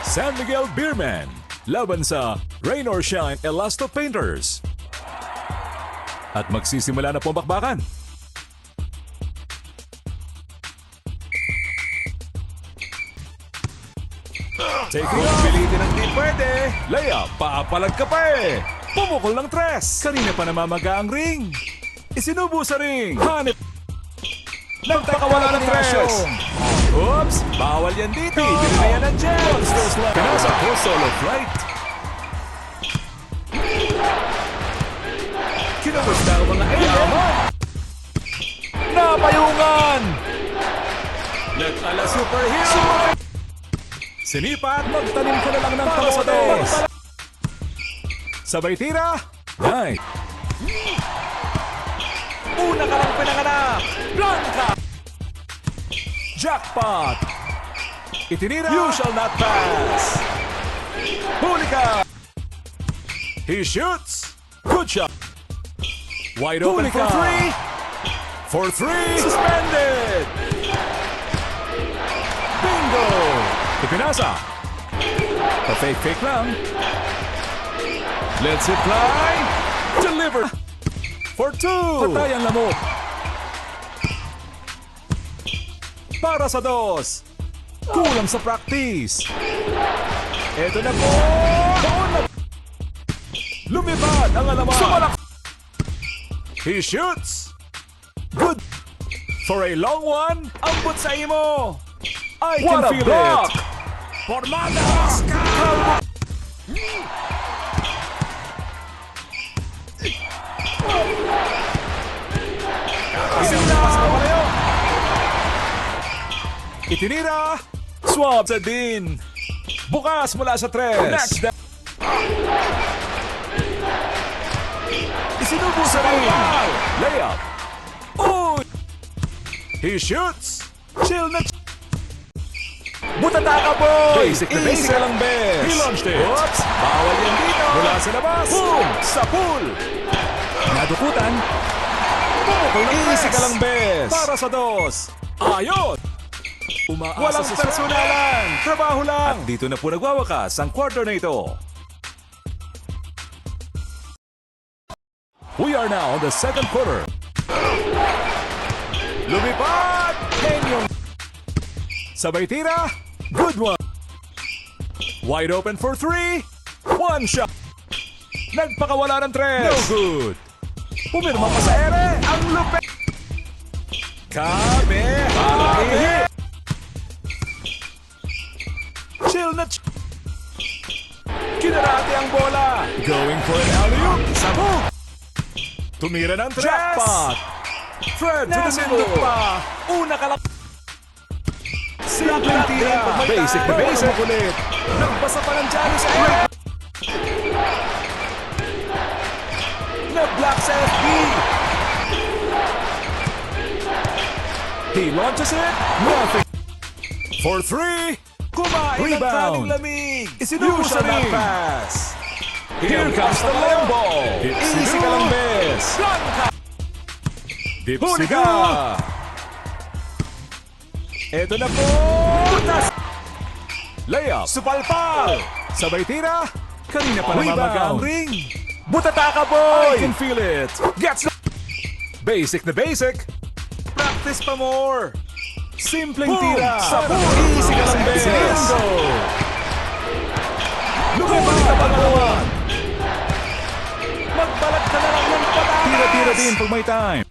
San Miguel Beerman laban sa Rain or Shine Elasto Painters. At magsisimula na po ang bakbakan. Take off, pilitin ang di pwede. Layup, paapalag ka pa eh. Pumukol ng tres. Kanina pa namamaga ang ring. Isinubo sa ring. Hanip. Nagpakawala ng tres. Oops, bawal yan dito. Bili na yan ang Jets. Pinasa po solo flight. Kinamusta ang mga alien. Napayungan. Nag-ala superhero. Sinipat, magtanim ka na lang ng pasados. Sabay tira. Nice. Una ka lang pinanganak. Blanca. Jackpot. Itinira. You shall not pass. Huli ka. He shoots. Good shot. Wide open for three. For three. Suspended. Bingo. Ipinasa. Pa-fake lang. Let's it fly. Deliver. For two. Patay ang lamok. Para sa dos. Kulang sa practice. Eto na po. Lumipad ang alaman. Sumalak. He shoots. Good. For a long one. Ambot sa imo. I can feel it. Formada. Itinira. Swab sa din. Bukas mula sa tres. Next. Isinubo sa ring. Layup. Oh! He shoots. Chill na. Butata ka, boy! Basic na basic ka lang, best. He launched it. Oops! Bawal yan dito. Mula sa labas. Boom! Sa pool. Nadukutan. Pumukol ng press. Easy ka lang, best. Para sa dos. Ayos! Walang personalan. Trabaho lang. At dito na po nagwawakas ang quarter na ito. We are now on the second quarter. Lumipad! Henyong. Sabay tira. Good one. Wide open for three. One shot. Nagpakawala ng tres. No good. Pumirma pa sa ere. Ang lupit. Kami. Hit. Chill na. Kinarate ang bola. Going for an alley-oop. Sabog. Tumira ng tres. Jackpot. Fred to the middle. Pa. Una ka lang. Simpleng tira. Basic na basic. Ulit. Nagbasa pa ng Johnny sa air. Nag-block sa FB. He launches it. Nothing. For three. Kumain ng kaning lamig. Isinubo sa ring. Pass. Here comes the limbo. Easy ka lang, best. Dipsy ka. Eto na po! Butas! Layup! Supalpal! Sabay tira! Kanina pa namamaga ang ring! Butata ka, boy! I can feel it! Gets the... Basic na basic! Practice pa more! Simpleng tira! Sabor! Easy ka lang, best! Lindo! Lumipad ka pa naman! Magbalag ka na lang ng patatas! Tira-tira din pag may time!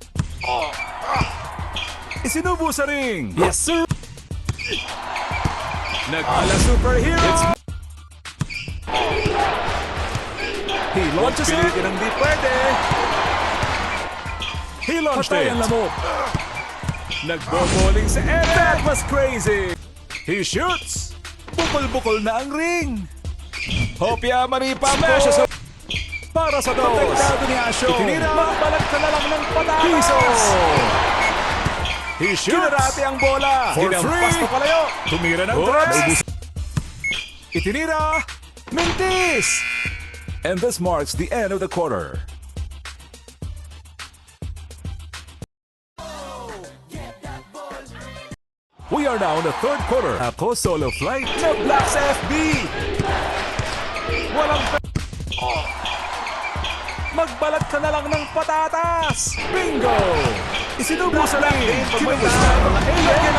Isinubo sa ring. Yes, sir. Nag-ala superhero. He launches it. Ng di pwede. He launched it. Nagboboling sa ere. That was crazy. He shoots. Bukol-bukol na ang ring. Hopya Maripa Mesha. Para sa dos. Protektado ni Asho. Itinira. Magbalag ka na lang ng patatas. Pisos. He shoots. Kinarate ang bola. For free. Palayo. Tumira ng tres. Itinira. Mintis. And this marks the end of the quarter. We are are now in the third quarter. Ako solo flight. Nag-block sa FB. Walang magbalat ka na lang ng patatas. Bingo! Isinubo sa lane. Kinubusta ang mga alien.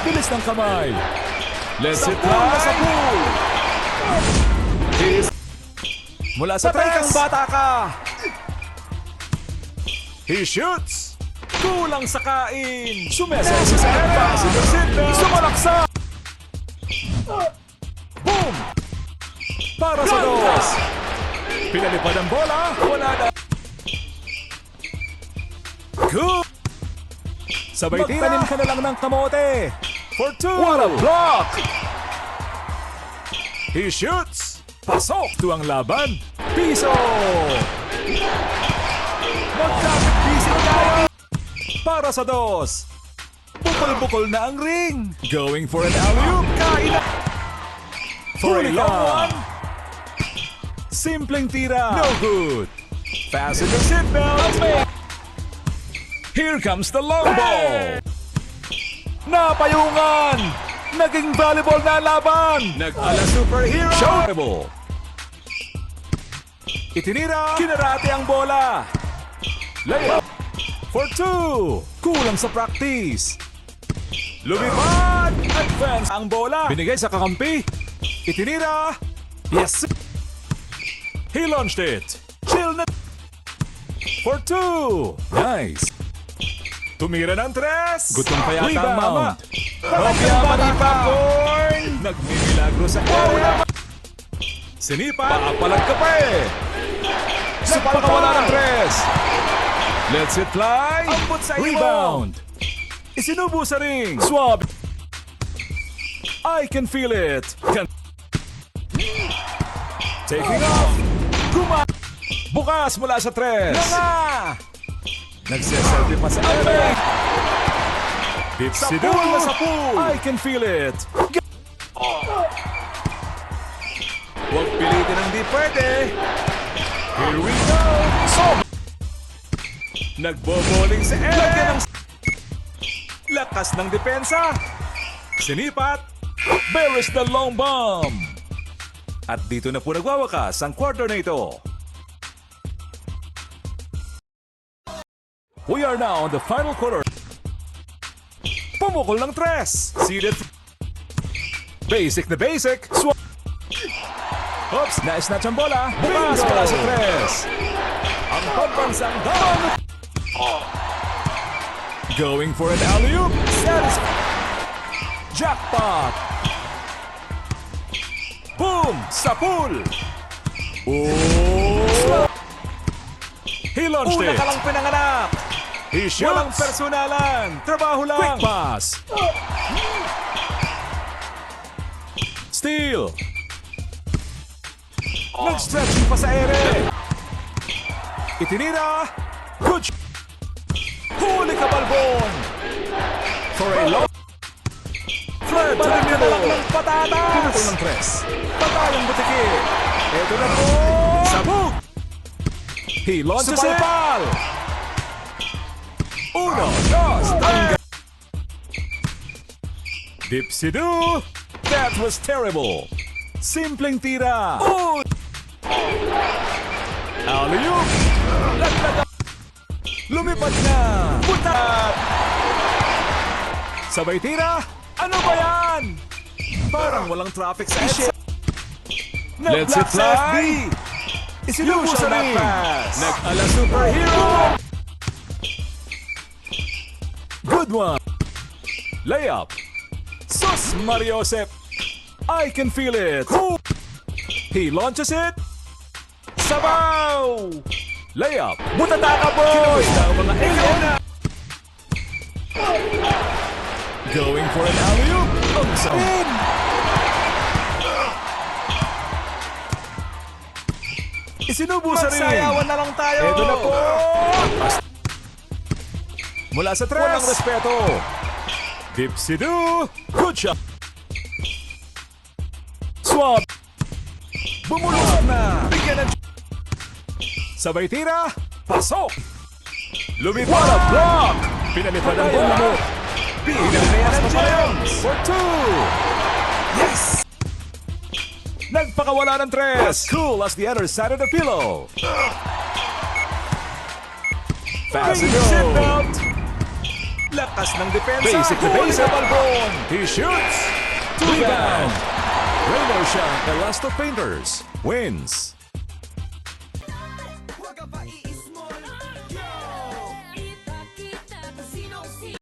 Bilis ng kamay. Let's hit na sa pool. Mula sa tres. Kang bata ka. He shoots. Kulang sa kain. Sumesensi sa area. Sumalaksa. Boom! Para sa dos. Pinalipad ang bola. Wala na. Good. Sabay tira. Magtanim ka na lang ng kamote. For two. What a block. He shoots. Pasok. Ito ang laban. Piso. Magkakit-piso tayo. Para sa dos. Bukol-bukol na ang ring. Going for an alley-oop. Kain na. For a long one. Simpleng tira. No good. Fasten your seatbelt. Here comes the long ball. Napayungan. Naging volleyball na laban. Nag-ala superhero. Showable. Itinira. Kinarate ang bola. Layup. For two. Kulang sa practice. Lumipad. Advance ang bola. Binigay sa kakampi. Itinira. Yes. He launched it. Chill na. For two. Nice. Tumira ng tres. Gutom pa yata ang mount. Hopya Maripapon. Nagmimilagro sa area. Sinipa. Paapalag ka pa eh. Nagpakawala ng tres. Let's it fly. Ambot sa rebound. Isinubo sa ring. Swab. I can feel it. Taking off. Bukas mula sa tres. Nagseselfie pa sa area. Dipsy doon na sa pool. I can feel it. Huwag pilitin ang di pwede. Here we go. Nagboboling sa area. Lakas ng depensa. Sinipat. There is the long bomb. At dito na po nagwawakas ang quarter na ito. We are now on the final quarter. Pumukol ng tres. Seeded. Basic na basic. Oops, na-snatch ang bola. Bukas pala sa tres. Ang pagbansang down. Going for an alley-oop. Jackpot. Boom! Sa pool. Oh! He launched it. Una ka lang pinanganak. He shoots. Walang personalan. Trabaho lang. Quick pass. Steal. Nag-stretching pa sa ere. Itinira. Good. Huli ka, Balbon. For a long. Flirt. Balik na lang ng patatas. Pinutol ng tres. Patayang butiki. Ito na po. Sabog. He launches it. Uno, dos, tangga. Dipsy-do. That was terrible. Simpleng tira. Alley-oop. Laglag. Lumipad na. Putat. Sabay tira. Ano ba yan? Parang walang traffic sa edge. Let's it fly. Isinubo sa ring. Nag-ala superhero. Good one. Layup. Sus Mariosep. I can feel it. He launches it. Sabaw. Layup. Butata ka, boy. Kinubusta ang mga alien. Going for an alley-oop. Ang sain. Isinubo sa ring. Magsayawan na lang tayo. Ito na po. Mula sa tres. Walang respeto. Dipsy-do. Good shot. Swab. Bumulusok na. Bigyan ng sabay tira. Pasok. Lumipad. What a block. Pinalipad ang bola. speed. Pinaglayas na James for 2. Yes! Nagpakawala ng 3. As cool as the other side of the pillow. Fast and out. Lakas ng depensa. Basic to basic. Balbon. He shoots. Rebound. Rainbow Shot, the last of painters, wins.